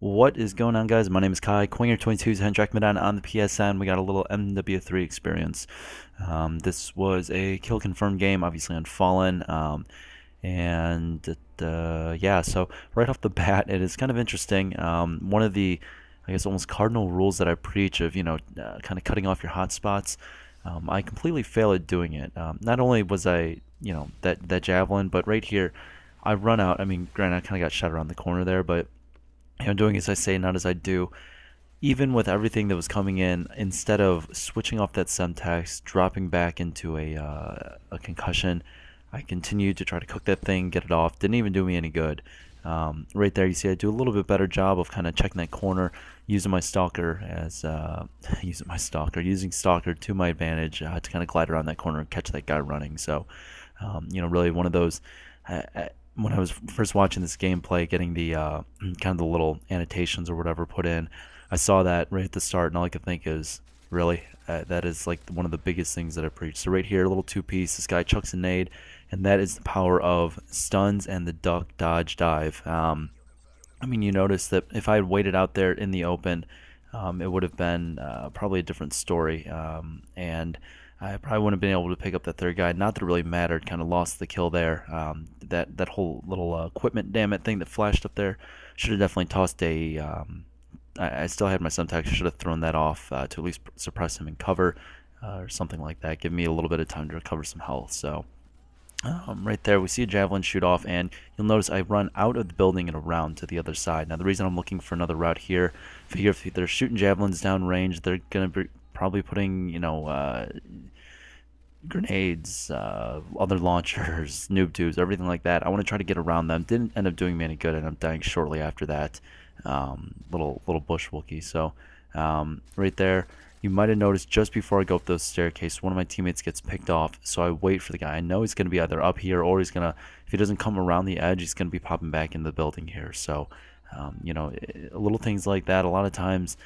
What is going on, guys? My name is Kai, Quinger22's Hendrakmadan on the PSN. We got a little MW3 experience. This was a kill confirmed game, obviously on Fallen. Yeah, so right off the bat, it is kind of interesting. One of the, I guess, almost cardinal rules that I preach of, kind of cutting off your hotspots. I completely fail at doing it. Not only was I, that javelin, but right here, I run out. I mean, granted, I kind of got shot around the corner there, but doing as I say, not as I do. Even with everything that was coming in, instead of switching off that Semtex, dropping back into a concussion, I continued to try to cook that thing, get it off. Didn't even do me any good. Right there, you see I do a little bit better job of kind of checking that corner, using my stalker as using stalker to my advantage to kind of glide around that corner and catch that guy running. So, really one of those. When I was first watching this gameplay, getting the kind of the little annotations or whatever put in, I saw that right at the start, and all I could think is, really, that is like one of the biggest things that I preach. So right here, a little two-piece, this guy chucks a nade, and that is the power of stuns and the duck, dodge, dive. I mean, you notice that if I had waited out there in the open, it would have been probably a different story, and I probably wouldn't have been able to pick up that third guy. Not that it really mattered. Kind of lost the kill there. That whole little equipment dammit thing that flashed up there should have definitely tossed a. I still had my Semtex. Should have thrown that off to at least suppress him in cover or something like that. Give me a little bit of time to recover some health. So right there, we see a javelin shoot off, and you'll notice I run out of the building and around to the other side. Now the reason I'm looking for another route here, if they're shooting javelins down range, they're gonna be probably putting grenades, other launchers, noob tubes, everything like that. I want to try to get around them. Didn't end up doing me any good, and I'm dying shortly after that. Little bush Wookie. So right there, you might have noticed just before I go up those staircases, one of my teammates gets picked off. So I wait for the guy. I know he's going to be either up here or he's gonna, if he doesn't come around the edge, he's going to be popping back in the building here. So little things like that. A lot of times.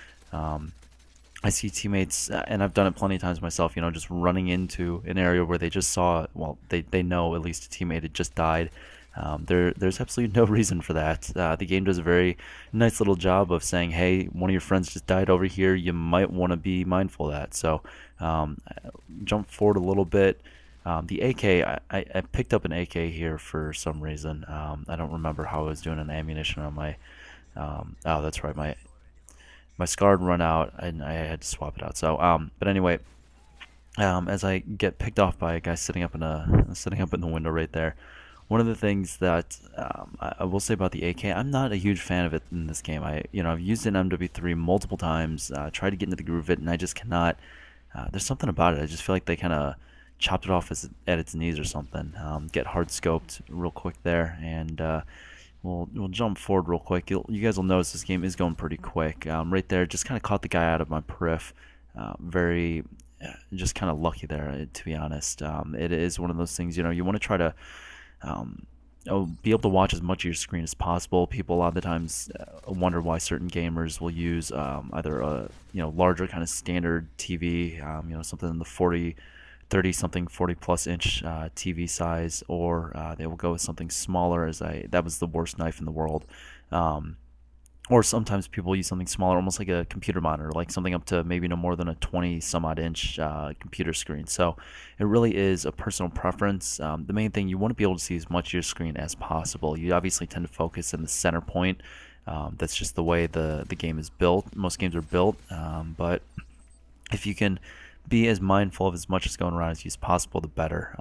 I see teammates, and I've done it plenty of times myself, just running into an area where they just saw, well, they know at least a teammate had just died. There's absolutely no reason for that. The game does a very nice little job of saying, hey, one of your friends just died over here, you might want to be mindful of that. So jump forward a little bit. The AK, I picked up an AK here for some reason. I don't remember how I was doing an ammunition on my, oh, that's right, my SCAR run out and I had to swap it out. So but anyway, as I get picked off by a guy sitting up in the window right there, one of the things that I will say about the AK, I'm not a huge fan of it in this game. I've used it in MW3 multiple times, tried to get into the groove of it, and I just cannot. There's something about it. I just feel like they kind of chopped it off at its knees or something. Get hard scoped real quick there, and We'll jump forward real quick. You guys will notice this game is going pretty quick. Right there, just kind of caught the guy out of my periph. Very, just kind of lucky there, to be honest. It is one of those things, you want to try to be able to watch as much of your screen as possible. People a lot of the times wonder why certain gamers will use either a larger kind of standard TV, something in the 30 something 40 plus inch TV size, or they will go with something smaller, that was the worst knife in the world. Or sometimes people use something smaller, almost like a computer monitor, like something up to maybe no more than a 20 some odd inch computer screen. So it really is a personal preference. The main thing, you want to be able to see as much of your screen as possible. You obviously tend to focus in the center point. That's just the way the game is built. Most games are built, but if you can be as mindful of as much as going around as you as possible, the better.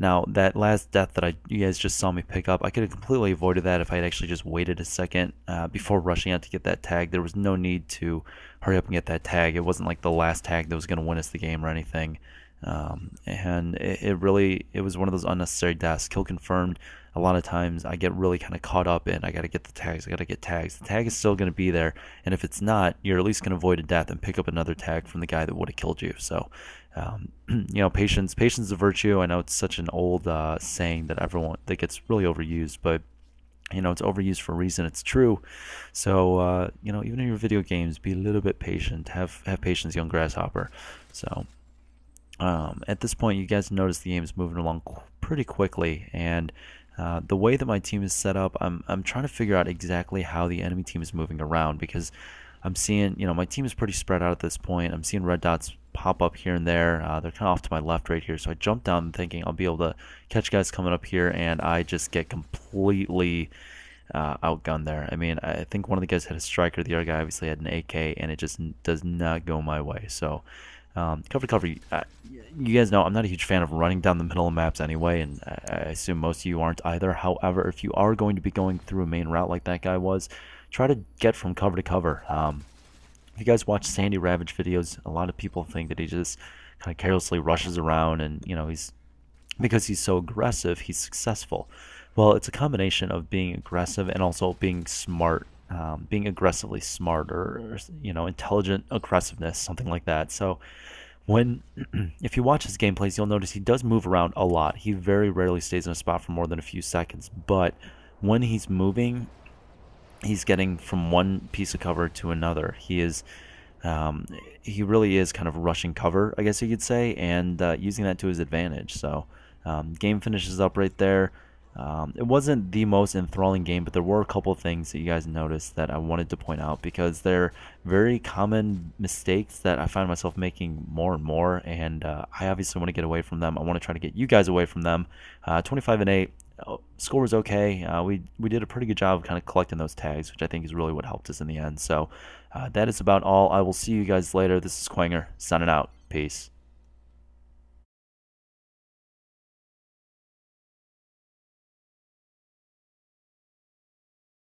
Now, that last death that you guys just saw me pick up, I could have completely avoided that if I had actually just waited a second before rushing out to get that tag. There was no need to hurry up and get that tag. It wasn't like the last tag that was going to win us the game or anything. And it was one of those unnecessary deaths. Kill confirmed. A lot of times I get really kind of caught up in, I got to get the tags, I got to get tags. The tag is still going to be there, and if it's not, you're at least going to avoid a death and pick up another tag from the guy that would have killed you. So patience is a virtue. I know it's such an old saying that gets really overused, but it's overused for a reason. It's true. So even in your video games, be a little bit patient. Have patience, young grasshopper. So at this point, you guys notice the game is moving along pretty quickly, and The way that my team is set up, I'm trying to figure out exactly how the enemy team is moving around, because I'm seeing, my team is pretty spread out at this point. I'm seeing red dots pop up here and there. They're kind of off to my left right here. So I jump down thinking I'll be able to catch guys coming up here, and I just get completely outgunned there. I mean, I think one of the guys had a striker. The other guy obviously had an AK, and it just does not go my way. So cover to cover, you guys know I'm not a huge fan of running down the middle of maps anyway, and I assume most of you aren't either. However, if you are going to be going through a main route like that guy was, try to get from cover to cover. If you guys watch Sandy Ravage videos, a lot of people think that he just kind of carelessly rushes around, and because he's so aggressive, he's successful. Well, it's a combination of being aggressive and also being smart, being aggressively smart, or intelligent aggressiveness, something like that. So when if you watch his gameplays, you'll notice he does move around a lot. He very rarely stays in a spot for more than a few seconds, but when he's moving, he's getting from one piece of cover to another. He really is kind of rushing cover, I guess you could say, and using that to his advantage. So game finishes up right there. It wasn't the most enthralling game, but there were a couple of things that you guys noticed that I wanted to point out, because they're very common mistakes that I find myself making more and more, and I obviously want to get away from them. I want to try to get you guys away from them. 25-8. Score was okay. We did a pretty good job of kind of collecting those tags, which I think is really what helped us in the end. So that is about all. I will see you guys later. This is Quanger signing out. Peace.